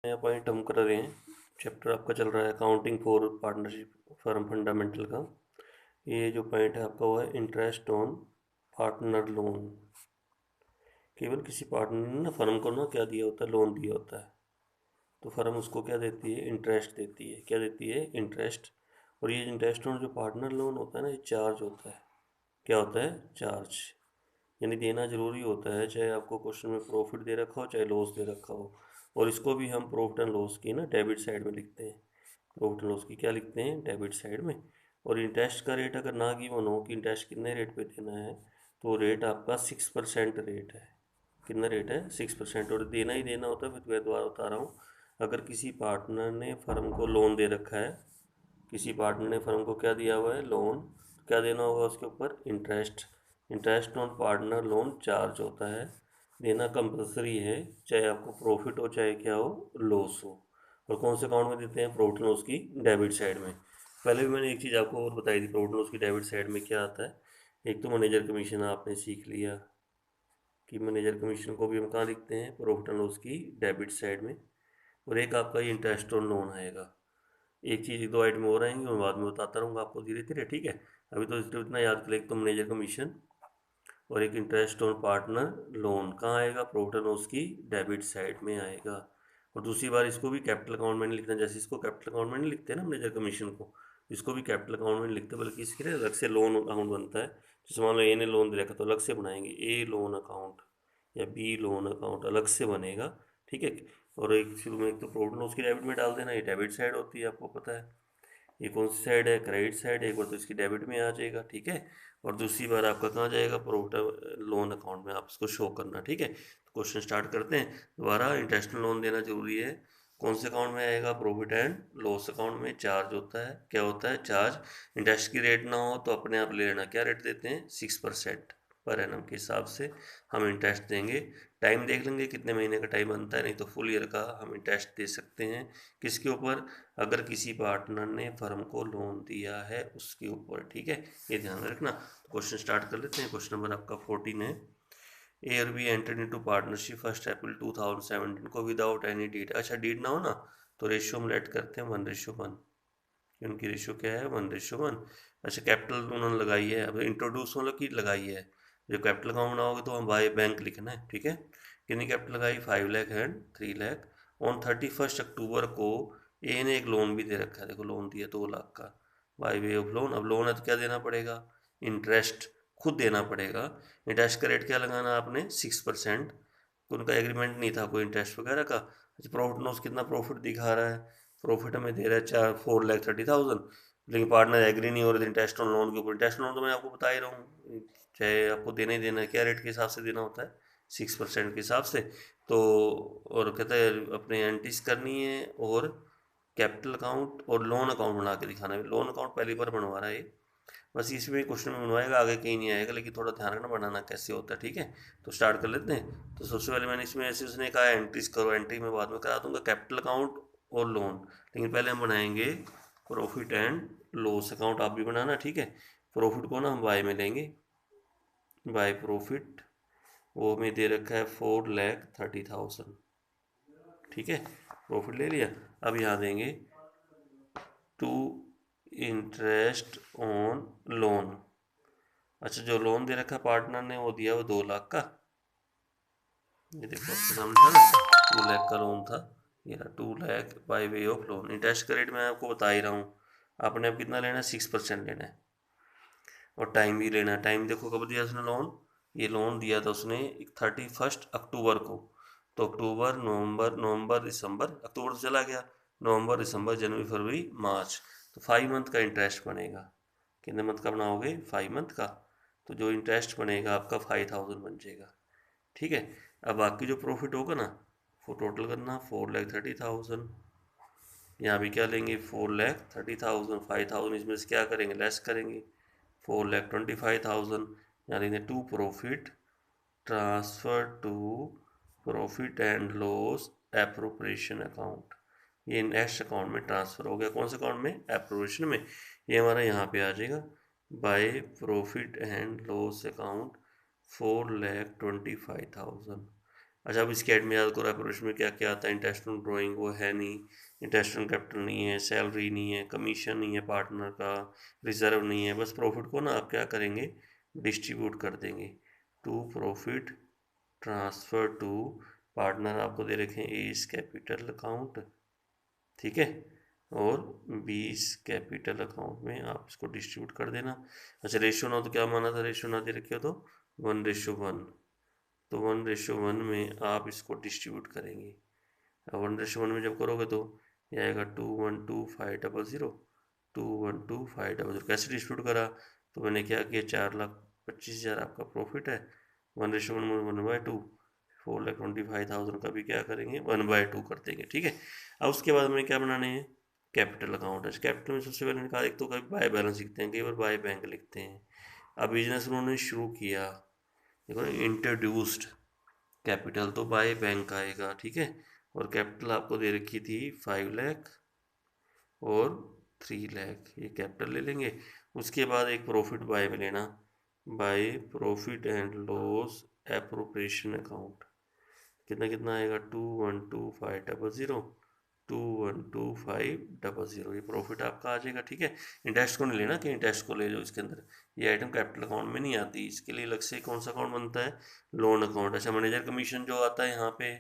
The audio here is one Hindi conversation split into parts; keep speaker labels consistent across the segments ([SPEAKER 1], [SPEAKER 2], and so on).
[SPEAKER 1] नया पॉइंट हम कर रहे हैं। चैप्टर आपका चल रहा है accounting for partnership firm fundamental का। ये जो पॉइंट है आपका वो है इंटरेस्ट ऑन पार्टनर लोन। केवल किसी पार्टनर ने ना फर्म को ना क्या दिया होता है, लोन दिया होता है, तो फर्म उसको क्या देती है, इंटरेस्ट देती है। क्या देती है? इंटरेस्ट। और ये इंटरेस्ट ऑन जो पार्टनर लोन होता है ना, ये चार्ज होता है। क्या होता है? चार्ज। यानी देना जरूरी होता है, चाहे आपको क्वेश्चन में प्रॉफिट दे रखा हो चाहे लॉस दे रखा हो। और इसको भी हम प्रॉफिट एंड लॉस की ना डेबिट साइड में लिखते हैं। प्रॉफिट एंड लॉस की क्या लिखते हैं? डेबिट साइड में। और इंटरेस्ट का रेट अगर ना गिवन हो कि इंटरेस्ट कितने रेट पे देना है, तो रेट आपका 6% रेट है। कितना रेट है? 6%। और देना ही देना होता है। फिर मैं दोबारा बता रहा हूँ, अगर किसी पार्टनर ने फर्म को लोन दे रखा है, किसी पार्टनर ने फर्म को क्या दिया हुआ है? लोन। क्या देना होगा उसके ऊपर? Interest. Interest on partner loan charge होता है, देना कंपलसरी है, चाहे आपको प्रॉफिट हो चाहे क्या हो, लॉस हो। और कौन से अकाउंट में देते हैं? प्रॉफिट लॉस की डेबिट साइड में। पहले भी मैंने एक चीज़ आपको और बताई थी, प्रॉफिट लॉस की डेबिट साइड में क्या आता है। एक तो मैनेजर कमीशन आपने सीख लिया कि मैनेजर कमीशन को भी हम कहाँ लिखते हैं? प्रॉफिट एंड लॉस की डेबिट साइड में। और एक आपका ये इंटरेस्ट ऑन लोन आएगा। एक चीज़, दो आइटम और आएंगे, मैं बाद में बताता रहूँगा आपको धीरे धीरे, ठीक है। अभी तो सिर्फ इतना याद कर ले, एक तो मैनेजर कमीशन और एक इंटरेस्ट ऑन पार्टनर लोन कहाँ आएगा? प्रॉफिट एंड लॉस की डेबिट साइड में आएगा। और दूसरी बार इसको भी कैपिटल अकाउंट में नहीं लिखना, जैसे इसको कैपिटल अकाउंट में नहीं लिखते ना मैनेजर कमीशन को, इसको भी कैपिटल अकाउंट में नहीं लिखते, बल्कि इसके लिए अलग से लोन अकाउंट बनता है। जैसे मान लो ए ने लोन दे रखा तो अलग से बनाएंगे ए लोन अकाउंट, या बी लोन अकाउंट अलग से बनेगा, ठीक है। और एक शुरू में एक तो प्रॉफिट लॉस की डेबिट में डाल देना, ये डेबिट साइड होती है, आपको पता है। ये कौन सी साइड है? क्रेडिट साइड है। एक बार तो इसकी डेबिट में आ जाएगा, ठीक है। और दूसरी बार आपका कहाँ जाएगा? प्रॉफिट लोन अकाउंट में आप इसको शो करना, ठीक है। तो क्वेश्चन स्टार्ट करते हैं दोबारा। इंटरेस्ट लोन देना जरूरी है, कौन से अकाउंट में आएगा? प्रॉफिट एंड लॉस अकाउंट में। चार्ज होता है, क्या होता है? चार्ज। इंटरेस्ट की रेट ना हो तो अपने आप ले लेना, क्या रेट देते हैं? 6% पर एनम के हिसाब से हम इंटरेस्ट देंगे। टाइम देख लेंगे कितने महीने का टाइम बनता है, नहीं तो फुल ईयर का हम इंटरेस्ट दे सकते हैं। किसके ऊपर? अगर किसी पार्टनर ने फर्म को लोन दिया है उसके ऊपर, ठीक है। ये ध्यान में रखना। क्वेश्चन स्टार्ट कर लेते हैं। क्वेश्चन नंबर आपका 14 है। ए और बी एंटर्ड इनटू पार्टनरशिप 1 अप्रैल 2017 को विदाउट एनी डीड। अच्छा, डीड ना हो ना तो रेशियो हम लेट करते हैं 1:1। उनकी रेशियो क्या है? 1:1। अच्छा, कैपिटल उन्होंने लगाई है, अब इंट्रोड्यूस मतलब की लगाई है। जो कैपिटल अकाउंट बनाओगे तो हम बाय बैंक लिखना है, ठीक है। कितनी कैपिटल लगाई? 5 लाख एंड 3 लाख। ऑन 31 अक्टूबर को ए ने एक लोन भी दे रखा है, देखो लोन दिया 2 लाख का बाय वे ऑफ लोन। अब लोन है तो क्या देना पड़ेगा? इंटरेस्ट खुद देना पड़ेगा। इंटरेस्ट का रेट क्या लगाना आपने? 6%। उनका एग्रीमेंट नहीं था कोई इंटरेस्ट वगैरह का। अच्छा, प्रॉफिट लॉस कितना प्रॉफिट दिखा रहा है? प्रॉफिट हमें दे रहा है 4,30,000, लेकिन पार्टनर एग्री नहीं हो रहे इंटरेस्ट ऑन लोन के ऊपर। इंटरेस्ट लोन तो मैं आपको बता ही रहा हूँ, चाहे आपको देना ही देना है, क्या रेट के हिसाब से देना होता है? 6% के हिसाब से। तो और कहते हैं अपने एंट्रीज करनी है, और कैपिटल अकाउंट और लोन अकाउंट बना के दिखाना है। लोन अकाउंट पहली बार बनवा रहा है ये, बस इसमें क्वेश्चन में बनवाएगा, आगे कहीं नहीं आएगा, लेकिन थोड़ा ध्यान रखना बनाना कैसे होता है, ठीक है। तो स्टार्ट कर लेते हैं। तो सबसे पहले मैंने इसमें ऐसे उसने कहा एंट्रीज करो, एंट्री में बाद में करा दूंगा कैपिटल अकाउंट और लोन, लेकिन पहले हम बनाएंगे प्रॉफिट एंड लॉस अकाउंट। आप भी बनाना, ठीक है। प्रॉफिट को ना हम बाय में लेंगे, बाय प्रॉफिट। वो हमें दे रखा है 4,30,000, ठीक है। प्रॉफिट ले लिया। अब यहाँ देंगे टू इंटरेस्ट ऑन लोन। अच्छा, जो लोन दे रखा पार्टनर ने वो दिया वो 2 लाख का, ये देखो आपके सामने था ना, 2 लाख का लोन था। ये रहा 2 lakh by way of loan. Interest का रेट मैं आपको बता ही रहा हूँ, आपने अब कितना लेना है? 6% लेना है। और टाइम भी लेना है। टाइम देखो कब दिया उसने लोन, ये लोन दिया था उसने 31 अक्टूबर को। तो अक्टूबर नवंबर, नवंबर दिसंबर, अक्टूबर तो चला गया, नवंबर दिसंबर जनवरी फरवरी मार्च, तो 5 मंथ का इंटरेस्ट बनेगा। कितने मंथ का बनाओगे? 5 मंथ का। तो जो इंटरेस्ट बनेगा आपका 5,000 बन जाएगा, ठीक है। अब बाकी जो प्रॉफिट होगा ना, वो टोटल करना 4,30,000। यहाँ भी क्या लेंगे? 4,30,000। 5,000 इसमें से क्या करेंगे? लेस करेंगे, 4,25,000। यहाँ लिखेंगे to profit transfer to profit and loss appropriation account. ये नेक्स्ट अकाउंट में ट्रांसफर हो गया। कौन से अकाउंट में? एप्रोप्रिएशन में। ये हमारा यहाँ पे आ जाएगा by profit and loss account 4,25,000। अच्छा, अब इसके ऐड में याद करो ऑपरेशन में क्या क्या आता है। इंटरेस्ट ऑन ड्राइंग वो है नहीं, इंटरेस्ट ऑन कैपिटल नहीं है, सैलरी नहीं है, कमीशन नहीं है पार्टनर का, रिजर्व नहीं है। बस प्रॉफिट को ना आप क्या करेंगे, डिस्ट्रीब्यूट कर देंगे to profit transfer to partner. आपको दे रखे हैं एज कैपिटल अकाउंट, ठीक है, और 20 कैपिटल अकाउंट में आप इसको डिस्ट्रीब्यूट कर देना। अच्छा, रेशियो ना, तो क्या माना था, रेशियो ना दे रखे हो तो 1:1, तो 1:1 में आप इसको डिस्ट्रीब्यूट करेंगे। अब 1:1 में जब करोगे तो ये आएगा 212,500, 212,500। कैसे डिस्ट्रीब्यूट करा, तो मैंने क्या किया, 4,25,000 आपका प्रॉफिट है, 1:1 में 1/2, 4,25,000 का भी क्या करेंगे, 1/2 कर देंगे, ठीक है। अब उसके बाद में क्या बनाने हैं, कैपिटल अकाउंट है। कैपिटल में सबसे पहले कहा, एक तो कभी बाय बैलेंस लिखते हैं, कई बार बाय बैंक लिखते हैं। अब बिजनेस उन्होंने शुरू किया, देखो इंट्रोड्यूस्ड कैपिटल, तो बाय बैंक आएगा, ठीक है। और कैपिटल आपको दे रखी थी 5 लाख और 3 लाख, ये कैपिटल ले लेंगे। उसके बाद एक प्रॉफिट बाय में लेना, by profit and loss appropriation account. कितना कितना आएगा, 212,500, 212,500, ये प्रॉफिट आपका आ जाएगा, ठीक है। इंटरेस्ट को नहीं लेना कि इंटरेस्ट को ले लो इसके अंदर, ये आइटम कैपिटल अकाउंट में नहीं आती। इसके लिए अलग से कौन सा अकाउंट बनता है, लोन अकाउंट। अच्छा, मैनेजर कमीशन जो आता है यहाँ पे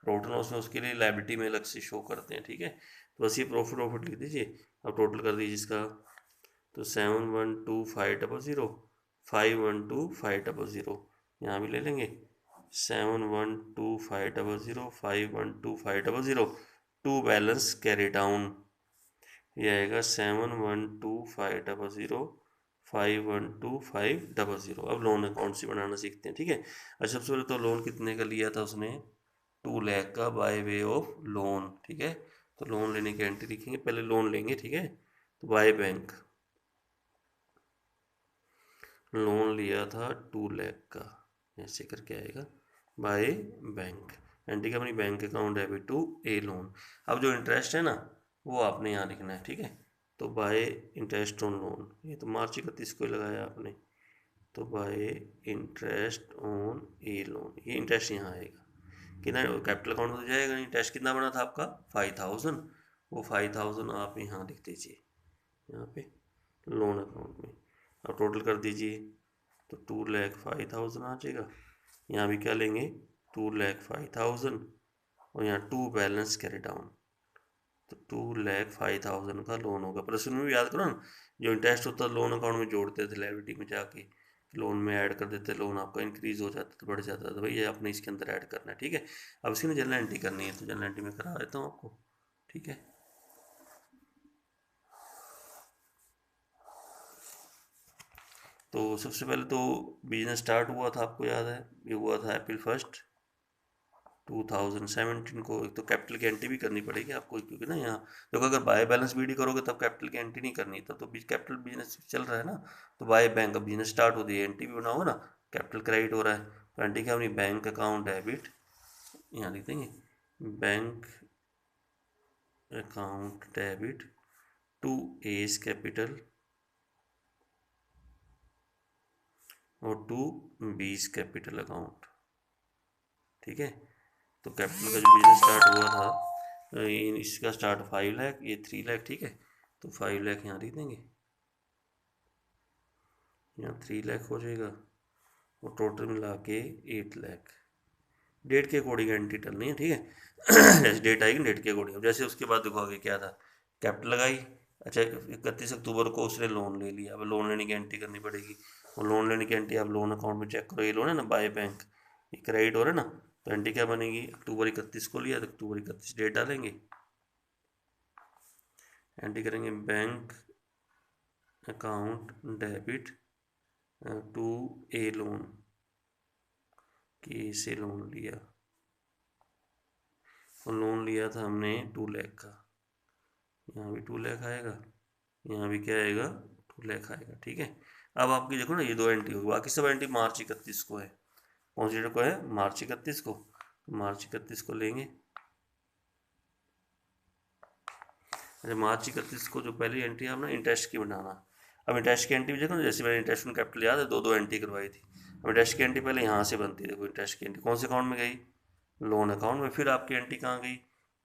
[SPEAKER 1] प्रॉफिट लॉस में, उसके लिए लायबिलिटी में अलग से शो करते हैं, ठीक है। तो बस ये प्रॉफिट लिख दीजिए। अब टोटल कर दीजिए इसका, तो 712,500, 512,500 यहाँ भी ले लेंगे, 712,500, 512,500, टू बैलेंस कैरी डाउन, ये आएगा 712,500, 512,500। अब लोन अकाउंट से बनाना सीखते हैं, ठीक है। अच्छा, सबसे पहले तो लोन कितने का लिया था उसने, 2 लाख का बाय वे ऑफ लोन, ठीक है। तो लोन लेने की एंट्री लिखेंगे, पहले लोन लेंगे, ठीक है। तो बाय बैंक लोन लिया था 2 लाख का, ऐसे करके आएगा बाय बैंक। एंट्री का अपनी bank account debit to a loan. अब जो इंटरेस्ट है ना, वो आपने यहाँ लिखना है, ठीक है। तो बाय इंटरेस्ट ऑन लोन, ये तो मार्च 31 को लगाया आपने, तो bye interest on a loan, ये इंटरेस्ट यहाँ आएगा। कितना कैपिटल अकाउंट में तो जाएगा, इंटरेस्ट कितना बना था आपका 5,000, वो 5,000 आप यहाँ लिख दीजिए, यहाँ पे लोन अकाउंट में। अब टोटल कर दीजिए, तो 2,05,000 आ जाएगा। यहाँ भी क्या लेंगे, 2,05,000, और यहाँ टू बैलेंस कैरी डाउन, तो 2,05,000 का लोन होगा। प्लस उनमें भी याद करो ना, जो इंटरेस्ट होता है लोन अकाउंट में जोड़ते थे लायबिलिटी में जाके, लोन में ऐड कर देते, लोन आपका इंक्रीज हो जाता था, बढ़ जाता था, भैया आपने इसके अंदर ऐड करना है, ठीक है। अब इसकी ना जनरल एंट्री करनी है, तो जनरल एंट्री में करा देता हूँ आपको, ठीक है। तो सबसे पहले तो बिजनेस स्टार्ट हुआ था, आपको याद है, ये हुआ था April 1, 2017 को। एक तो कैपिटल की एंट्री भी करनी पड़ेगी आपको, क्योंकि ना यहाँ देखो, अगर बाय बैलेंस बीडी करोगे तब कैपिटल की एंट्री नहीं करनी, तब तो कैपिटल बिजनेस चल रहा है ना। तो बाय बैंक, अब बिजनेस स्टार्ट होती है, एंट्री भी बनाओगे ना, कैपिटल क्रेडिट हो रहा है, तो एंट्री क्या अपनी बैंक अकाउंट डेबिट, यहाँ लिख देंगे bank account debit to A's capital और टू बीस कैपिटल अकाउंट, ठीक है। तो कैपिटल का जो बिजनेस स्टार्ट हुआ था, इसका स्टार्ट 5 लाख, ये 3 लाख, ठीक है। तो 5 लाख यहाँ लिख देंगे, यहाँ 3 लाख हो जाएगा, और टोटल मिला के 8 लाख। डेट के अकॉर्डिंग एंट्री करनी है, ठीक है। जैसे डेट आएगी डेट के अकॉर्डिंग। अब जैसे उसके बाद देखो आगे क्या था, कैपिटल लगाई। अच्छा, 31 अक्टूबर को उसने लोन ले लिया, अब लोन लेने की एंट्री करनी पड़ेगी। और लोन लेने की एंट्री आप लोन अकाउंट में चेक करो, ये लोन है ना बाय बैंक, ये क्रेडिट हो रहा है ना, तो एंट्री क्या बनेगी, अक्टूबर 31 को लिया तो अक्टूबर 31 डेट डालेंगे, एंट्री करेंगे bank account debit to a loan, कि से लोन लिया, और लोन लिया था हमने 2 लाख का, यहाँ भी 2 लाख आएगा, यहाँ भी क्या आएगा 2 लाख आएगा, ठीक है। अब आपकी देखो ना, ये दो एंट्री होगी, बाकी सब एंट्री मार्च 31 को है। कौन सी डेट को है, मार्च 31 को, तो मार्च 31 को लेंगे। अच्छा, मार्च 31 को जो पहली एंट्री है ना, इंटरेस्ट की बनाना। अब इंटरेस्ट की एंट्री भी देखो ना, जैसे मैंने इंटरेस्ट ऑन कैपिटल याद है, दो दो एंट्री करवाई थी। अब इंटरेस्ट की एंट्री पहले यहाँ से बनती है, देखो इंटरेस्ट की एंट्री कौन से अकाउंट में गई, लोन अकाउंट में। फिर आपकी एंट्री कहाँ गई,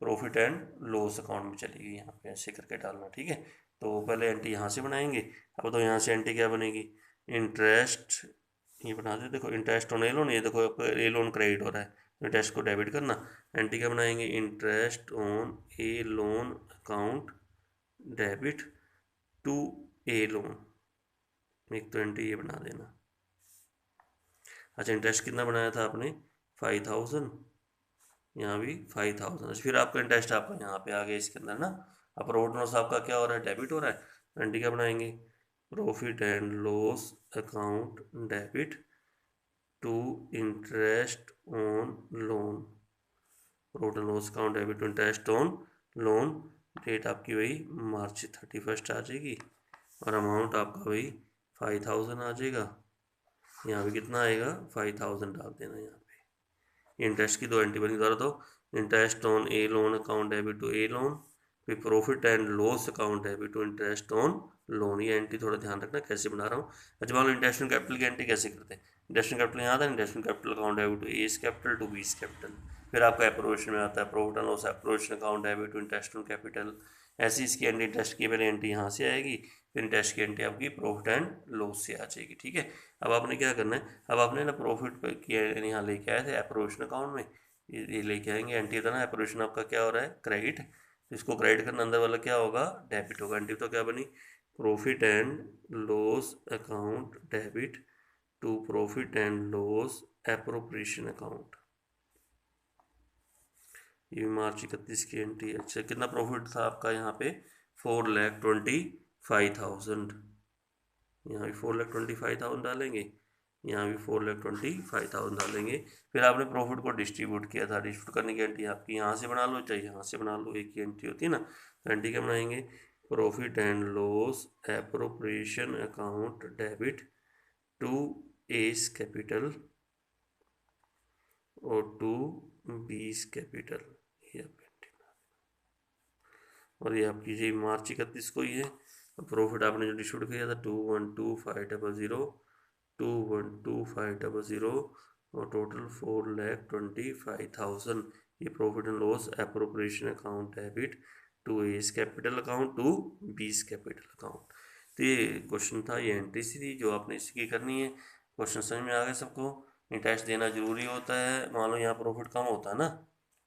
[SPEAKER 1] प्रॉफिट एंड लॉस अकाउंट में चली गई। यहाँ पे ऐसे करके डालना, ठीक है। तो पहले एंट्री यहाँ से बनाएंगे। अब तो यहाँ से एंट्री क्या बनेगी, इंटरेस्ट, ये बना दे, देखो इंटरेस्ट ऑन ए लोन, ये देखो ए लोन क्रेडिट हो रहा है, तो इंटरेस्ट को डेबिट करना। एंट्री क्या बनाएंगे, interest on a loan account debit to a loan, एक तो एंट्री ये बना देना। अच्छा, इंटरेस्ट कितना बनाया था आपने, 5000, यहाँ भी 5000। फिर आपका इंटरेस्ट आपका यहाँ पे आ गया इसके अंदर ना। अब प्रॉफिट लॉस आपका क्या हो रहा है, डेबिट हो रहा है। एंट्री क्या बनाएंगे, profit and loss account debit to interest on loan, profit and loss account debit to interest on loan. Date आपकी वही मार्च 31 आ जाएगी, और अमाउंट आपका वही 5000 आ जाएगा। यहाँ भी कितना आएगा, 5000 डाल देना यहाँ पे। इंटरेस्ट की दो एंट्री बनी, दोबारा तो interest on a loan account debit to a loan, फिर profit and loss account debit to interest on loan. ये एंट्री थोड़ा ध्यान रखना कैसे बना रहा हूँ। अच्छा, मान लो इंटरेस्ट कैपिटल की एंट्री कैसे करते हैं, इंटरेस्ट कैपिटल यहाँ था, interest capital account debit to S capital to बीस कैपिटल। फिर आपका एप्रोवेशन में आता है profit and loss appropriation account debit to interest on capital. ऐसी इसकी एंट्री, इंटरेस्ट की पहले एंट्री यहाँ से आएगी, फिर इंटरेस्ट की एंट्री आपकी प्रॉफिट एंड लॉस से आ जाएगी, ठीक है। अब आपने क्या करना है, अब आपने ना प्रॉफिट की यहाँ लेके आए थे एप्रोवेशन अकाउंट में, ये लेके आएंगे। एंट्री था ना एप्रोवेशन आपका क्या हो रहा है, क्रेडिट, तो इसको क्रेडिट करना, अंदर वाला क्या होगा, डेबिट होगा। एंट्री तो क्या बनी, profit and loss account debit to profit and loss appropriation account. ये मार्च 31 की एंट्री। अच्छा, कितना प्रॉफिट था आपका यहाँ पे, 4,25,000। यहाँ भी 4,25,000 डालेंगे, यहाँ भी 4,25,000 डालेंगे। फिर आपने प्रॉफिट को डिस्ट्रीब्यूट किया था, डिस्ट्रीब्यूट करने की एंट्री आपकी यहाँ से बना लो चाहे यहाँ से बना लो, एक ही एंट्री होती है ना। तो एंट्री क्या बनाएंगे, profit and loss appropriation account debit to S capital और टू बीस कैपिटल, ये आप एंट्री बना। और ये आपकी जी मार्च 31 को ही है। प्रॉफिट आपने जो डिस्ट्रीब्यूट किया था 212,500, 212,500 और टोटल 4,25,000। ये profit and loss appropriation account debit to S capital account to बीस कैपिटल अकाउंट। तो ये क्वेश्चन था, ये एंट्री सी थी जो आपने इसकी करनी है। क्वेश्चन समझ में आ गया सबको। इंटरेस्ट देना जरूरी होता है, मान लो यहाँ प्रॉफिट कम होता है ना,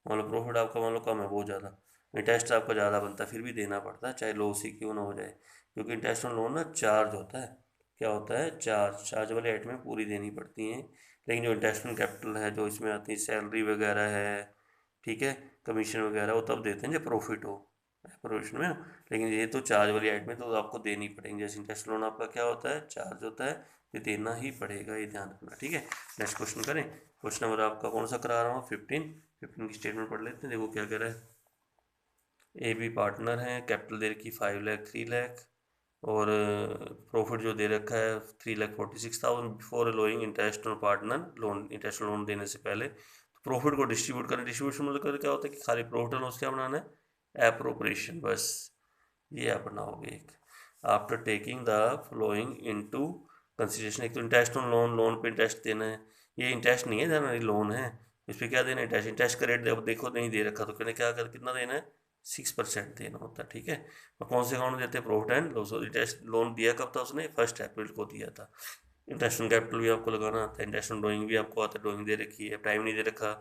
[SPEAKER 1] मान लो प्रॉफिट आपका मान लो कम है बहुत ज़्यादा, इंटरेस्ट आपका ज़्यादा बनता है, फिर भी देना पड़ता है चाहे लॉस ही क्यों ना हो जाए, क्योंकि इंटरेस्ट ऑन लोन ना चार्ज होता है। क्या होता है, चार्ज वाले आइटमें पूरी देनी पड़ती हैं। लेकिन जो इंटरेस्ट ऑन कैपिटल है, जो इसमें आती है सैलरी वगैरह है, ठीक है, कमीशन वगैरह, वो तब देते हैं जब प्रॉफिट हो प्रोविजन में। लेकिन ये तो चार्ज वाली आइटमें तो आपको देनी पड़ेंगी। जैसे इंटरेस्ट लोन आपका क्या होता है, चार्ज होता है, ये देना ही पड़ेगा, ये ध्यान रखना, ठीक है। नेक्स्ट क्वेश्चन करें। क्वेश्चन नंबर आपका कौन सा करा रहा हूँ, 15 की स्टेटमेंट पढ़ लेते हैं, देखो क्या कह रहा है। ए बी पार्टनर हैं, कैपिटल दे रखी 5 लाख 3 लाख, और प्रॉफिट जो दे रखा है 3,46,000 before allowing interest on partner loan, interest loan देने से पहले। तो प्रॉफिट को डिस्ट्रीब्यूट करना, डिस्ट्रीब्यूशन मतलब क्या होता है कि खाली प्रॉफिट और लॉस क्या बनाना है, एप्रोप्रिएशन, बस ये आप बनाओगे एक। After taking the flowing into consideration, एक तो इंटरेस्ट ऑन लोन, लोन पे इंटरेस्ट देना है, ये इंटरेस्ट नहीं है देना, ये लोन है, इस पर क्या देना है, इंटरेस्ट। इंटरेस्ट का रेट देखो नहीं दे रखा, तो कहने क्या कर कितना देना है, 6% देना होता है, ठीक है। और कौन से अकाउंट में देते हैं, profit and loss. Interest loan दिया कब था उसने, 1 अप्रैल को दिया था। इंटरेस्ट ऑन कैपिटल भी आपको लगाना आता है, इंटरेस्ट ऑन ड्राइंग भी आपको आता है, ड्राइंग दे रखी है, टाइम नहीं दे रखा,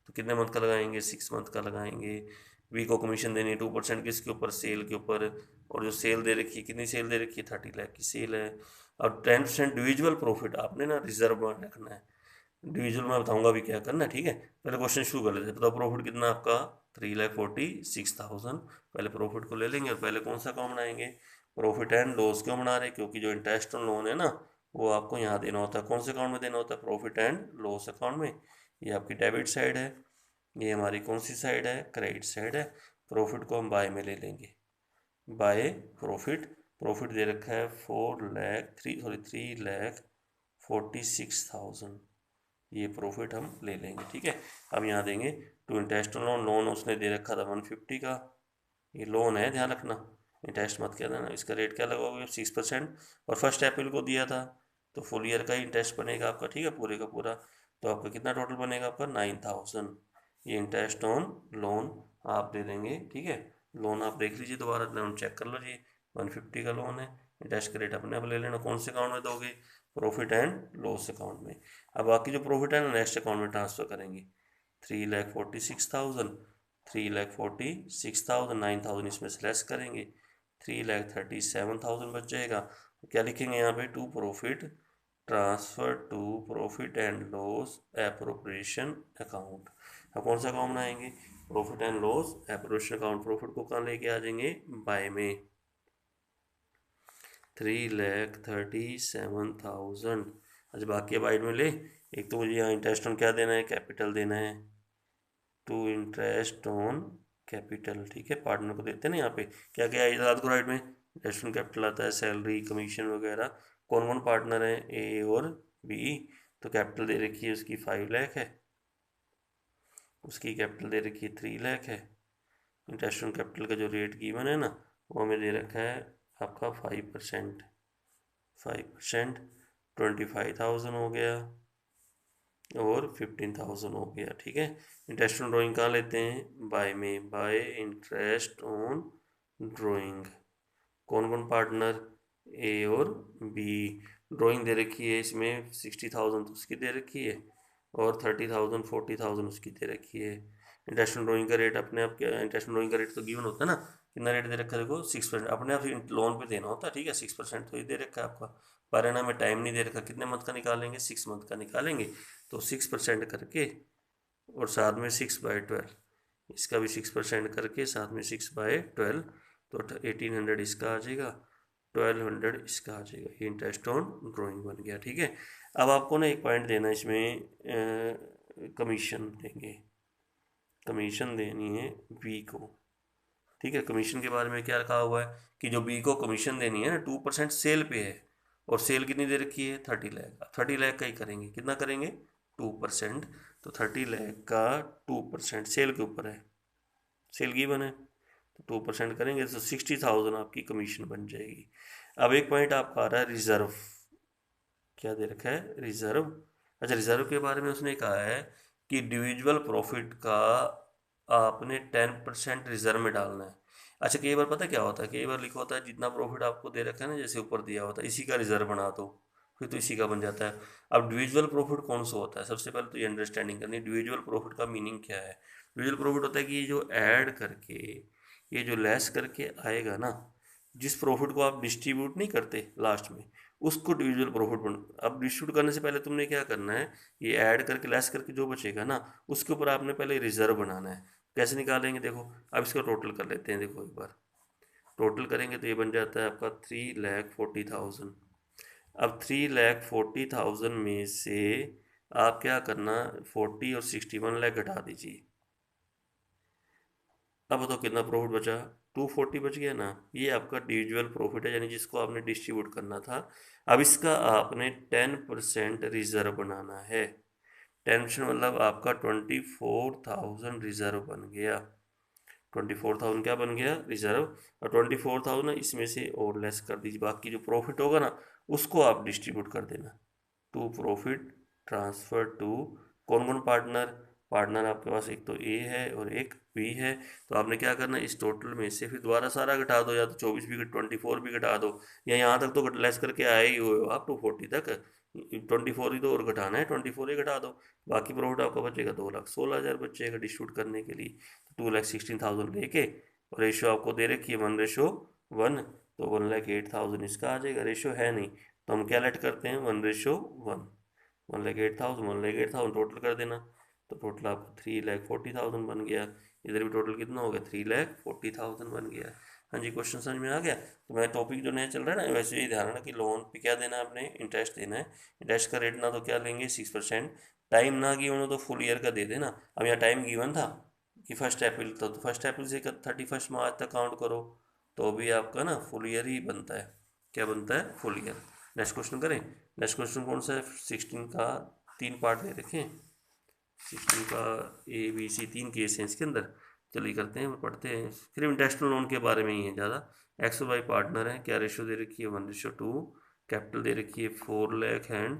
[SPEAKER 1] तो कितने मंथ का लगाएंगे, 6 मंथ का लगाएंगे। वी को कमीशन देनी है 2% किसके ऊपर, सेल के ऊपर, और जो सेल दे रखी है, कितनी सेल दे रखी है, 30 लाख की सेल है। और 10% डिविजुअल प्रॉफिट आपने ना रिजर्व में रखना है, डिविजुअल में बताऊंगा भी क्या करना है, ठीक है। पहले क्वेश्चन शुरू कर लेते हैं। बताओ प्रॉफिट कितना आपका, 3,46,000। पहले प्रॉफिट को ले लेंगे, और पहले कौन सा अकाउंट बनाएंगे, प्रॉफिट एंड लॉस क्यों बना रहे, क्योंकि जो इंटरेस्ट ऑन लोन है ना, वो आपको यहाँ देना होता है, कौन से अकाउंट में देना होता है, प्रॉफिट एंड लॉस अकाउंट में। ये आपकी डेबिट साइड है, ये हमारी कौन सी साइड है, क्रेडिट साइड है। प्रॉफिट को हम बाय में ले लेंगे, बाय प्रॉफिट। प्रॉफिट दे रखा है 3,46,000, ये प्रॉफिट हम ले लेंगे, ठीक है। अब यहाँ देंगे to interest on loan, loan उसने दे रखा था 150 का, ये लोन है ध्यान रखना, इंटरेस्ट मत कह देना। इसका रेट क्या लगाओगे, 6%, और 1 अप्रैल को दिया था, तो फुल ईयर का ही इंटरेस्ट बनेगा आपका, ठीक है, पूरे का पूरा। तो आपका कितना टोटल बनेगा आपका, 9,000। ये इंटरेस्ट ऑन लोन आप दे देंगे, ठीक है। लोन आप देख लीजिए, दोबारा लोन चेक कर लो जी, 150 का लोन है, इंटरेस्ट का रेट अपने आप ले लेना। कौन से अकाउंट में दोगे? प्रॉफिट एंड लॉस अकाउंट में। अब बाकी जो प्रॉफिट है ना नेक्स्ट अकाउंट में ट्रांसफर करेंगे। 3,46,000, 3,46,000, 9,000 इसमें से लेस करेंगे, 3,37,000 बच जाएगा। तो क्या लिखेंगे यहाँ पे? To profit transfer to profit and loss appropriation account. अब कौन सा अकाउंट बनाएंगे? Profit and loss appropriation account. Profit को कहाँ लेके आ जाएंगे? बाय में। 3,37,000। अच्छा बाकी अब आइड में ले, एक तो मुझे यहाँ इंटरेस्ट ऑन क्या देना है? कैपिटल देना है, टू इंटरेस्ट ऑन कैपिटल, ठीक है। पार्टनर को देते हैं ना यहाँ पे, क्या क्या है याद करो। राइट में इंटरेस्ट ऑन कैपिटल आता है, सैलरी, कमीशन वगैरह। कौन कौन पार्टनर है? ए और बी। तो कैपिटल दे रखी है उसकी 5 लाख है, उसकी कैपिटल दे रखी है 3 लाख है। इंटरेस्ट ऑन कैपिटल का जो रेट गिवन है ना, वो हमें दे रखा है आपका 5%। 5% 25,000 हो गया और 15,000 हो गया, ठीक है। इंटरेस्ट ऑन ड्राइंग कहाँ लेते हैं? बाय में। Bye interest on drawing. कौन कौन पार्टनर? ए और बी। ड्राइंग दे रखी है इसमें 60,000 तो उसकी दे रखी है, और 30,000 40,000 उसकी दे रखी है। इंटरेस्ट ऑन ड्राइंग का रेट अपने आप क्या? इंटरेस्ट ऑन ड्राइंग का रेट तो गिवन होता है ना, कितना रेट दे रखा है? देखो 6%, अपने आप लोन पे देना होता है, ठीक है। 6% तो ये दे रखा है आपका, पर है ना, में टाइम नहीं दे रखा। कितने मंथ का निकालेंगे? 6 मंथ का निकालेंगे। तो 6% करके और साथ में 6/12, इसका भी 6% करके साथ में 6/12, तो 1,800 इसका आ जाएगा, 1,200 इसका आ जाएगा। ये इंटरेस्ट ऑन ड्राइंग बन गया, ठीक है। अब आपको ना एक पॉइंट देना है इसमें, कमीशन देंगे, कमीशन देनी है बी को, ठीक है। कमीशन के बारे में क्या रखा हुआ है कि जो बी को कमीशन देनी है ना, 2% सेल पे है, और सेल कितनी दे रखी है? 30 लाख। 30 लाख का ही करेंगे, कितना करेंगे? 2%। तो 30 लाख का 2% सेल के ऊपर है, सेल गिवन है, तो 2% करेंगे तो 60,000 आपकी कमीशन बन जाएगी। अब एक पॉइंट आपका आ रहा है रिजर्व, क्या दे रखा है? रिजर्व। अच्छा रिजर्व के बारे में उसने कहा है कि इंडिविजुअल प्रॉफिट का आपने 10% रिजर्व में डालना है। अच्छा कई बार पता क्या होता है, कई बार लिखा होता है जितना प्रॉफिट आपको दे रखा है ना, जैसे ऊपर दिया होता है, इसी का रिजर्व बना दो, फिर तो इसी का बन जाता है। अब इंडिविजुअल प्रॉफिट कौन सा होता है? सबसे पहले तो ये अंडरस्टैंडिंग करनी है इंडिविजुअल प्रॉफिट का मीनिंग क्या है। इंडिविजुअल प्रॉफिट होता है कि ये जो ऐड करके, ये जो लेस करके आएगा ना, जिस प्रॉफिट को आप डिस्ट्रीब्यूट नहीं करते लास्ट में, उसको इंडिविजुअल प्रॉफिट बन। अब डिस्ट्रीब्यूट करने से पहले तुमने क्या करना है? ये ऐड करके लेस करके जो बचेगा ना, उसके ऊपर आपने पहले रिजर्व बनाना है। कैसे निकालेंगे देखो, अब इसका टोटल कर लेते हैं। देखो एक बार टोटल करेंगे तो ये बन जाता है आपका 3,40,000। अब 3,40,000 में से आप क्या करना, 40 और 61 लाख घटा दीजिए। अब बताओ कितना प्रॉफिट बचा? 240 बच गया ना। ये आपका इंडिविजुअल प्रॉफिट है, यानी जिसको आपने डिस्ट्रीब्यूट करना था। अब इसका आपने 10% रिजर्व बनाना है। 10% मतलब आपका 24,000 रिजर्व बन गया। 24,000 क्या बन गया? रिजर्व। और 24,000 ना इसमें से और लेस कर दीजिए, बाकी जो प्रॉफिट होगा ना उसको आप डिस्ट्रीब्यूट कर देना। टू प्रॉफिट ट्रांसफर टू कौन कौन पार्टनर? पार्टनर आपके पास एक तो ए है और एक बी है। तो आपने क्या करना, इस टोटल में से फिर दोबारा सारा घटा दो, या तो 24 भी 24 भी घटा दो, या यहाँ तक तो लेस करके आए ही हुए हो आप 240 तक। 24 ही तो और घटाना है, 24 ही घटा दो। बाकी प्रॉफिट आपका बचेगा 2,16,000 बचेगा डिस्ट्रीब्यूट करने के लिए। तो 2,16,000 लेके, और रेशो आपको दे रखी है 1:1, तो 1,08,000 इसका आ जाएगा। रेशो है नहीं तो हम क्या लेट करते हैं? 1:1। 1,08,000 1,08,000 टोटल कर देना, तो टोटल आपका 3,40,000 बन गया। इधर भी टोटल कितना हो गया? 3,40,000 बन गया। हाँ जी, क्वेश्चन समझ में आ गया। तो मैं टॉपिक जो नया चल रहा है ना, वैसे ही ध्यान रखना कि लोन पे क्या देना है आपने? इंटरेस्ट देना है। इंटरेस्ट का रेट ना तो क्या लेंगे? 6%। टाइम ना गिवन हो तो फुल ईयर का दे देना। अब यहाँ टाइम गिवन था कि 1 अप्रैल था, तो 1 अप्रैल से 31 मार्च तक काउंट करो, तो भी आपका ना फुल ईयर ही बनता है। क्या बनता है? Full year. नेक्स्ट क्वेश्चन करें। नेक्स्ट क्वेश्चन कौन सा है? 16 का 3 पार्ट दे रखे हैं। 16 का ABC 3 केस हैं इसके अंदर। चलिए करते हैं, पढ़ते हैं। फिर इंटरनेशनल लोन के बारे में ही है ज़्यादा। एक्स और वाई पार्टनर है, क्या रेशो दे रखी है? 1:2। कैपिटल दे रखी है 4 लाख एंड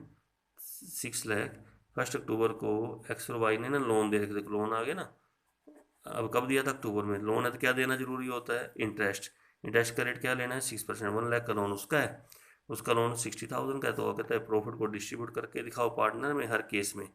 [SPEAKER 1] 6 लाख। 1 अक्टूबर को एक्स और वाई ने ना लोन दे रखे थे, लोन आ गया ना, अब कब दिया था, अक्टूबर में। लोन है तो क्या देना जरूरी होता है, इंटरेस्ट। इंटरेस्ट का रेट क्या लेना है, 6%। 1 लाख का लोन उसका है, उसका लोन 60,000 का है, तो वो कहता है प्रॉफिट को डिस्ट्रीब्यूट करके दिखाओ पार्टनर में हर केस में।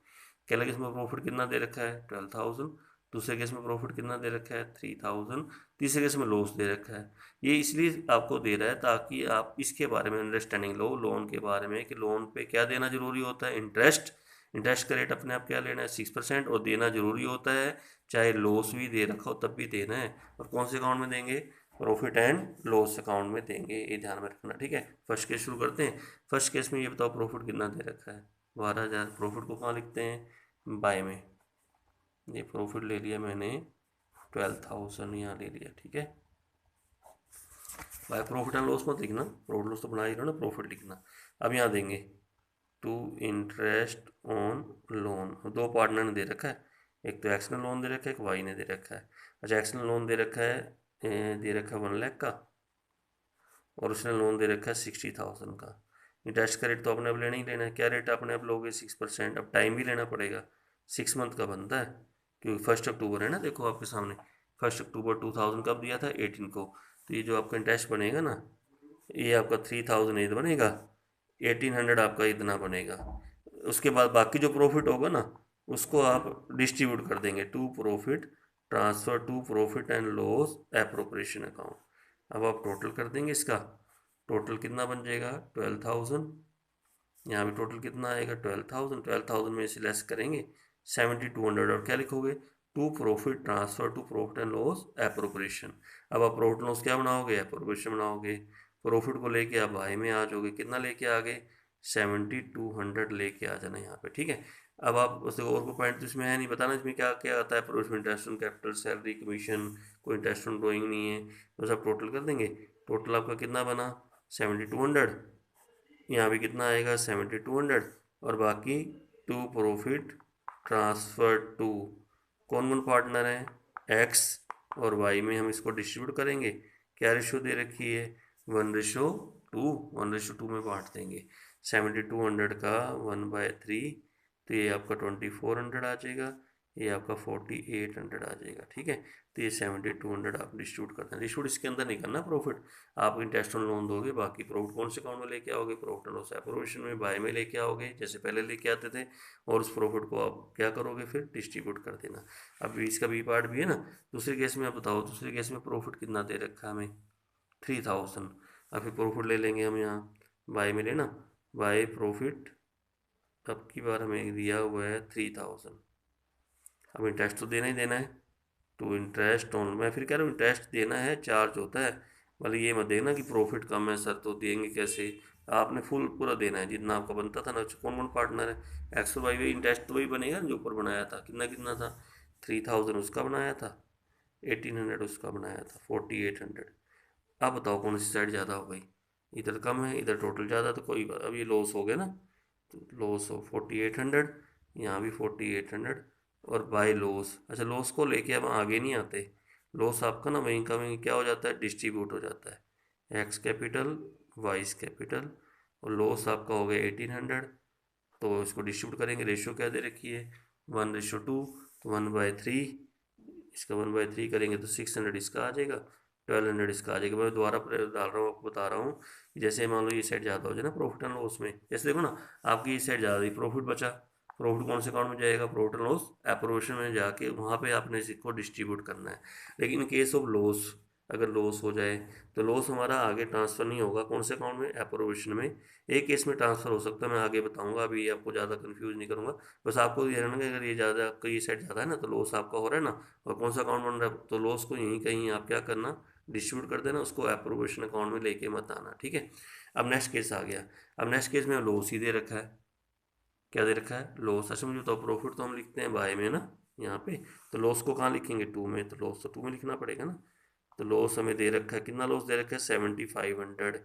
[SPEAKER 1] पहले केस में प्रॉफिट कितना दे रखा है, 12,000। दूसरे केस में प्रॉफिट कितना दे रखा है, 3,000। तीसरे केस में लॉस दे रखा है। ये इसलिए आपको दे रहा है ताकि आप इसके बारे में अंडरस्टैंडिंग लो, लोन के बारे में, कि लोन पे क्या देना जरूरी होता है, इंटरेस्ट। इंटरेस्ट का रेट अपने आप क्या लेना है, 6%, और देना जरूरी होता है, चाहे लॉस भी दे रखा हो तब भी देना है। और कौन से अकाउंट में देंगे, प्रॉफिट एंड लॉस अकाउंट में देंगे, ये ध्यान में रखना, ठीक है। फर्स्ट केस शुरू करते हैं। फर्स्ट केस में ये बताओ प्रॉफिट कितना दे रखा है, 12,000। प्रॉफिट को कहाँ लिखते हैं, बाय में। ये प्रॉफिट ले लिया मैंने 12,000 यहाँ ले लिया, ठीक है। बाय प्रॉफिट एंड लॉस मत लिखना, प्रॉफिट लॉस तो बना ही लो ना, प्रॉफिट लिखना। अब यहाँ देंगे टू इंटरेस्ट ऑन लोन। दो पार्टनर ने दे रखा है, एक तो एक्स ने लोन दे रखा है, एक वाई ने दे रखा है। अच्छा, एक्स ने लोन दे रखा है, दे रखा है 1 लाख का, और उसने लोन दे रखा है 60,000 का। इंटरेस्ट का रेट तो अपने आप लेना ही लेना है। क्या रेट अपने आप लोगे, 6%। अब टाइम भी लेना पड़ेगा, 6 मंथ का बनता है, क्योंकि 1 अक्टूबर है ना, देखो आपके सामने 1 अक्टूबर 2000 कब दिया था, 18 को। तो ये जो आपका इंटरेस्ट बनेगा ना, ये आपका 3,008 बनेगा, 1,800 आपका इतना बनेगा। उसके बाद बाकी जो प्रॉफिट होगा ना, उसको आप डिस्ट्रीब्यूट कर देंगे to profit transfer to profit and loss appropriation account. अब आप टोटल कर देंगे इसका, टोटल कितना बन जाएगा, 12,000। यहाँ भी टोटल कितना आएगा, 12,000। 12,000 में से लेस करेंगे 7,200, और क्या लिखोगे, to profit transfer to profit and loss appropriation. अब आप प्रॉफिट लॉस क्या बनाओगे, एप्रोप्रिएशन बनाओगे। प्रॉफिट को लेके आप बाय में आ जाओगे, कितना लेके आ गए, 7,200 लेके आ जाना यहाँ पे, ठीक है। अब आप उससे और को पॉइंट तो इसमें है नहीं बताना, इसमें क्या क्या आता है, provision interest on capital, salary, commission, कोई इंटरेस्ट ऑन ड्राइंग नहीं है, तो सब टोटल कर देंगे। टोटल आपका कितना बना, 7,200। यहाँ भी कितना आएगा, 7,200। और बाकी टू प्रॉफिट ट्रांसफर टू, कौन कौन पार्टनर है, एक्स और वाई में हम इसको डिस्ट्रीब्यूट करेंगे। क्या रेशो दे रखी है, 1:2। 1:2 में बांट देंगे। 7,200 का 1/3, तो ये आपका 2,400 आ जाएगा, ये आपका 4,800 आ जाएगा, ठीक है। तो ये 7,200 आप डिस्ट्रीब्यूट करते हैं। डिस्ट्रीब्यूट इसके अंदर नहीं करना प्रॉफिट, आप इंटरेस्ट ऑन लोन दोगे, बाकी प्रॉफिट कौन से अकाउंट में लेके आओगे, प्रॉफिट एंड लॉस एप्रोप्रिएशन में, बाय में लेके आओगे जैसे पहले लेके आते थे, और उस प्रॉफिट को आप क्या करोगे, फिर डिस्ट्रीब्यूट कर देना। अब इसका बी पार्ट भी है ना। दूसरे केस में आप बताओ, दूसरे केस में प्रॉफिट कितना दे रखा है हमें, 3,000। अब फिर प्रॉफिट ले लेंगे हम यहाँ, बाय में लेना, बाय प्रॉफिट अब की बार हमें दिया हुआ है 3,000। अब इंटरेस्ट तो देना ही देना है, तो इंटरेस्ट ऑन, मैं फिर कह रहा हूँ इंटरेस्ट देना है, चार्ज होता है। मतलब ये मत देखना कि प्रॉफिट कम है सर तो देंगे कैसे, आपने फुल पूरा देना है जितना आपका बनता था ना। कौन कौन पार्टनर है, एक्स और वाई में। इंटरेस्ट तो वही बनेगा जो ऊपर बनाया था, कितना कितना था, 3,000 उसका बनाया था, 1,800 उसका बनाया था, 4,800। आप बताओ कौन सी साइड ज़्यादा हो गई, इधर कम है, इधर टोटल ज़्यादा, तो कोई बात, अब ये लॉस हो गया ना, तो लॉस हो 4,800, यहाँ भी 4,800, और बाय लॉस। अच्छा, लॉस को लेके अब आगे नहीं आते, लॉस आपका ना वहीं का वहीं क्या हो जाता है, डिस्ट्रीब्यूट हो जाता है, एक्स कैपिटल वाइस कैपिटल, और लॉस आपका हो गया 1,800, तो इसको डिस्ट्रीब्यूट करेंगे। रेशियो क्या दे रखी है, 1:2, तो 1/3, इसका 1/3 करेंगे तो 600 इसका आ जाएगा, 1,200 इसका आ जाएगा। मैं दोबारा डाल रहा हूँ, आपको बता रहा हूँ कि जैसे मान लो ये साइड ज़्यादा हो जाए ना प्रॉफिट एंड लॉस में, जैसे देखो ना, आपकी ये साइड ज़्यादा, प्रॉफिट बचा, प्रॉफिट कौन से अकाउंट में जाएगा, प्रॉफिट एंड लॉस एप्रोप्रिएशन में जाके वहाँ पे आपने इसको डिस्ट्रीब्यूट करना है। लेकिन इन केस ऑफ लॉस, अगर लॉस हो जाए तो लॉस हमारा आगे ट्रांसफ़र नहीं होगा, कौन से अकाउंट में, एप्रोप्रिएशन में। एक केस में ट्रांसफ़र हो सकता है, मैं आगे बताऊंगा, अभी आपको ज़्यादा कंफ्यूज नहीं करूँगा। बस आपको ये रहना कि अगर ये ज़्यादा, आपका ये साइड ज़्यादा है ना, तो लॉस आपका हो रहा है ना, और कौन सा अकाउंट बन रहा है, तो लॉस को यहीं कहीं आप क्या करना, डिस्ट्रीब्यूट कर देना, उसको एप्रोप्रिएशन अकाउंट में लेके मत आना, ठीक है। अब नेक्स्ट केस आ गया। अब नेक्स्ट केस में लॉस ही दे रखा है, क्या दे रखा है, लॉस। अच्छा मुझे तो प्रॉफिट तो हम लिखते हैं बाय में ना यहाँ पे, तो लॉस को कहाँ लिखेंगे, 2 में, तो लॉस तो 2 में लिखना पड़ेगा ना। तो लॉस हमें दे रखा है, कितना लॉस दे रखा है, 7,500।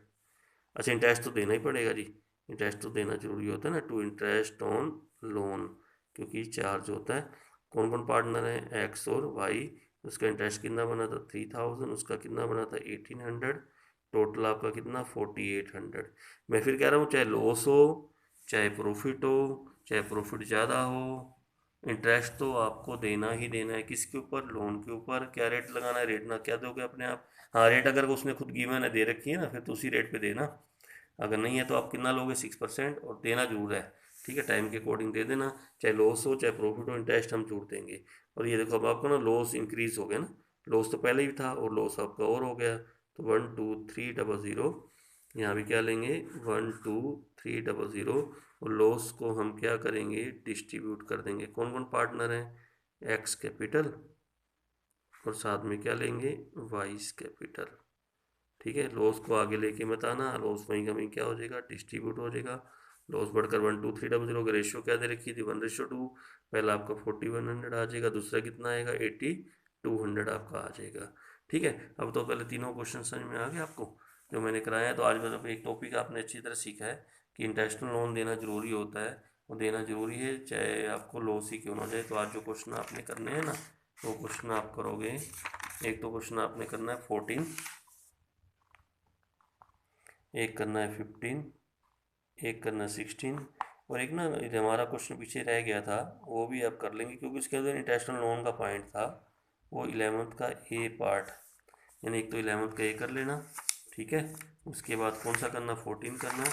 [SPEAKER 1] अच्छा, इंटरेस्ट तो देना ही पड़ेगा जी, इंटरेस्ट तो देना जरूरी होता है ना, टू इंटरेस्ट ऑन लोन, क्योंकि चार्ज होता है। कौन कौन पार्टनर है, एक्स और वाई। उसका इंटरेस्ट कितना बना था, 3,000, उसका कितना बना था, 1,800। टोटल आपका कितना, 4,800। मैं फिर कह रहा हूँ, चाहे लॉस हो, चाहे प्रॉफिट हो, चाहे प्रॉफिट ज़्यादा हो, इंटरेस्ट तो आपको देना ही देना है। किसके ऊपर? लोन के ऊपर। क्या रेट लगाना है? रेट ना क्या दोगे अपने आप? हाँ, रेट अगर उसने खुद गिवन है, दे रखी है ना, फिर तो उसी रेट पे देना। अगर नहीं है तो आप कितना लोगे? 6%, और देना जरूर है। ठीक है, टाइम के अकॉर्डिंग दे देना, चाहे लॉस हो चाहे प्रॉफिट हो, इंटरेस्ट हम जरूर देंगे। और ये देखो अब आपका ना लॉस इंक्रीज हो गया ना, लॉस तो पहले ही था और लॉस आपका और हो गया। तो 12300, यहाँ भी क्या लेंगे? 12300, और लॉस को हम क्या करेंगे? डिस्ट्रीब्यूट कर देंगे। कौन कौन पार्टनर हैं? एक्स कैपिटल, और साथ में क्या लेंगे? Vice capital. ठीक है, लॉस को आगे लेके मत आना, लॉस वहीं का वहीं क्या हो जाएगा? डिस्ट्रीब्यूट हो जाएगा। लॉस बढ़कर 12300 का रेशियो क्या दे रखी थी? 1:2। पहला आपका 4100 आ जाएगा, दूसरा कितना आएगा? 8200 आपका आ जाएगा। ठीक है, अब तो पहले तीनों क्वेश्चन समझ में आ गए आपको जो मैंने कराया है। तो आज मतलब एक टॉपिक आपने अच्छी तरह सीखा है कि इंटरनेशनल लोन देना जरूरी होता है, वो देना जरूरी है चाहे आपको लॉस ही क्यों ना जाए। तो आज जो क्वेश्चन आपने करने हैं ना, वो क्वेश्चन आप करोगे। एक तो क्वेश्चन आपने करना है 14, एक करना है 15, एक करना 16, और एक ना ये हमारा क्वेश्चन पीछे रह गया था, वो भी आप कर लेंगे क्योंकि उसके अंदर इंटरनेशनल लोन का पॉइंट था। वो 11th का ए पार्ट, यानी एक तो 11th का ए कर लेना। ठीक है, उसके बाद कौन सा करना? 14 करना।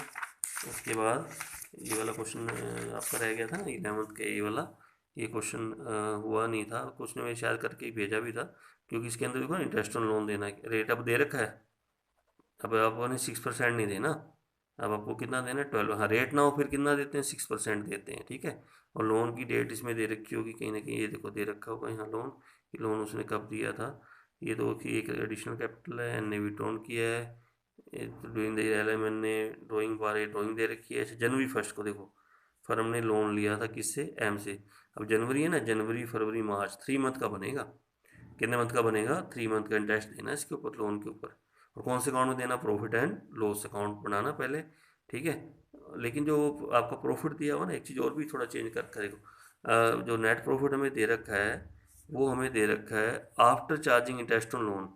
[SPEAKER 1] उसके बाद ये वाला क्वेश्चन आपका रह गया था ना 11th का ए वाला, ये क्वेश्चन हुआ नहीं था, क्वेश्चन में शायद करके ही भेजा भी था, क्योंकि इसके अंदर देखो इंटरनेशनल लोन देना है, रेट अब दे रखा है। अब आपने 6% नहीं देना, अब आपको कितना देना है? 12। हाँ, रेट ना हो फिर कितना देते हैं? 6% देते हैं। ठीक है, और लोन की डेट इसमें दे रखी होगी कहीं ना कहीं, ये देखो दे रखा होगा यहाँ लोन, कि लोन उसने कब दिया था। ये तो कि एक एडिशनल कैपिटल है, एन ने भी टोन किया है, डूइंग द एल ने ड्राइंग बारे ड्राइंग दे रखी है। जनवरी 1 को देखो फर्म ने लोन लिया था, किससे? एम से। अब जनवरी है ना, जनवरी फरवरी मार्च 3 मंथ का बनेगा। कितने मंथ का बनेगा? 3 मंथ का इंटरेस्ट देना इसके ऊपर, लोन के ऊपर। और कौन से अकाउंट में देना? प्रॉफिट एंड लॉस अकाउंट बनाना पहले। ठीक है, लेकिन जो आपका प्रॉफिट दिया हुआ ना, एक चीज़ और भी थोड़ा चेंज कर करेगा। जो नेट प्रॉफिट हमें दे रखा है, वो हमें दे रखा है after charging interest on loan.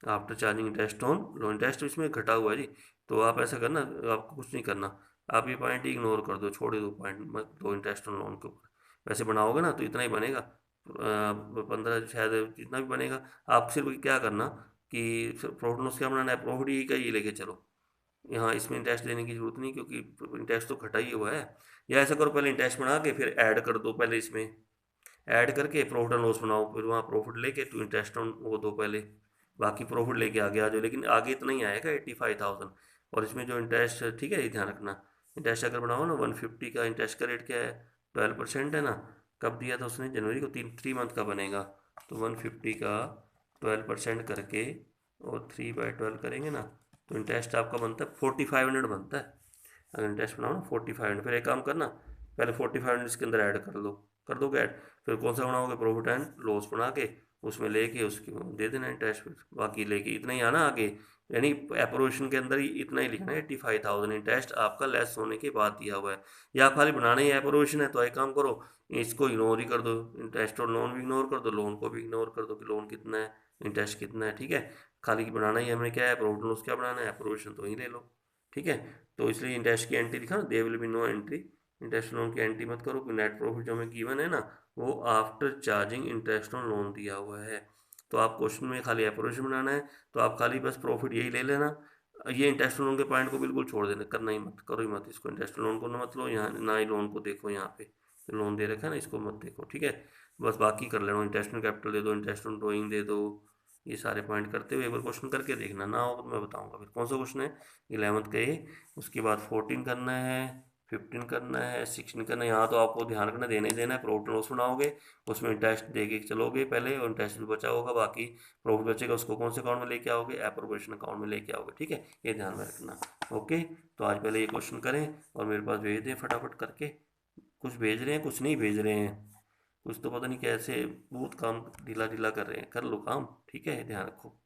[SPEAKER 1] After charging interest on loan, interest इसमें घटा हुआ है जी। तो आप ऐसा करना, आपको कुछ नहीं करना, आप ये पॉइंट इग्नोर कर दो, छोड़ दो पॉइंट, मत दो इंटरेस्ट ऑन लोन के ऊपर। वैसे बनाओगे ना तो इतना ही बनेगा, 15 शायद जितना भी बनेगा। आप सिर्फ क्या करना कि प्रॉफिट लॉस क्या बनाना है? प्रॉफिट ही का ये लेके चलो, यहाँ इसमें इंटरेस्ट देने की जरूरत नहीं, क्योंकि इंटरेस्ट तो घटा ही हुआ है। या ऐसा करो, पहले इंटरेस्ट बना के फिर ऐड कर दो, पहले इसमें ऐड करके प्रॉफिट एंड लॉस बनाओ, फिर वहाँ प्रॉफिट लेके तो इंटरेस्ट ऑन वो दो पहले, बाकी प्रॉफिट लेके आगे आ जाओ। लेकिन आगे इतना ही आएगा 85,000, और इसमें जो इंटरेस्ट, ठीक है ये ध्यान रखना, इंटरेस्ट अगर बनाओ ना 150 का, इंटरेस्ट का रेट क्या है? 12% है ना। कब दिया था उसने? जनवरी को। 3 मंथ का बनेगा, तो 150 का 12% करके और 3/12 करेंगे ना, तो इंटरेस्ट आपका बनता है 4500 बनता है। अगर इंटरेस्ट बनाओ ना 4500, फिर एक काम करना, पहले 4500 इसके अंदर ऐड कर दो, कर दोगे ऐड। फिर कौन सा बनाओगे? प्रॉफिट एंड लॉस बना के उसमें लेके उसकी दे देना इंटरेस्ट, फिर बाकी लेके इतना ही आना आगे। यानी अप्रोवेशन के अंदर ही इतना ही लिखना है, 85,000 इंटरेस्ट आपका लेस होने के बाद दिया हुआ है। या खाली बनाना ही अप्रोवेशन है तो एक काम करो, इसको इग्नोर ही कर दो, इंटरेस्ट और लोन भी इग्नोर कर दो, लोन को भी इग्नोर कर दो कि लोन कितना है, इंटरेस्ट कितना है। ठीक है, खाली बनाना ही हमें क्या है? प्रॉफिट लॉस क्या बनाना है? अप्रोवेशन तो ही ले लो। ठीक है, तो इसलिए इंटरेस्ट की एंट्री दिखा ना, there will be no entry, interest loan की एंट्री मत करो, नेट प्रॉफिट जो हमें गिवन है ना, वो after charging interest on loan दिया हुआ है। तो आप क्वेश्चन में खाली अप्रोच बनाना है, तो आप खाली बस प्रॉफिट यही ले लेना। ये इंटरेस्ट लोन के पॉइंट को बिल्कुल छोड़ देना, करना ही मत, करो ही मत इसको, इंटरेस्ट लोन को ना मत लो यहाँ, ना ही लोन को देखो यहाँ पे, जो लोन दे रखा है ना इसको मत देखो। ठीक है, बस बाकी कर लेना, इंटरेस्ट कैपिटल दे दो, इंटरेस्ट ऑन ड्राइंग दे दो, ये सारे पॉइंट करते हुए एक बार क्वेश्चन करके देखना, ना हो तो मैं बताऊंगा फिर कौन सा क्वेश्चन है। 11th का ये, उसके बाद 14 करना है, 15 करना है, 16 करना है। यहाँ तो आपको ध्यान रखना, देना ही देना है। प्रॉफिट लॉस बनाओगे, उसमें इंटरेस्ट दे के चलोगे पहले, और इंटरेस्ट भी बचा होगा, बाकी प्रॉफिट बचेगा उसको कौन से अकाउंट में लेके आओगे? एप्रोप्रिएशन अकाउंट में लेके आओगे। ठीक है, ये ध्यान में रखना। ओके, तो आज पहले ये क्वेश्चन करें और मेरे पास भेज दें फटाफट करके। कुछ भेज रहे हैं, कुछ नहीं भेज रहे हैं, कुछ तो पता नहीं कैसे, बहुत काम ढीला ढीला कर रहे हैं, कर लो काम। ठीक है, ध्यान रखो।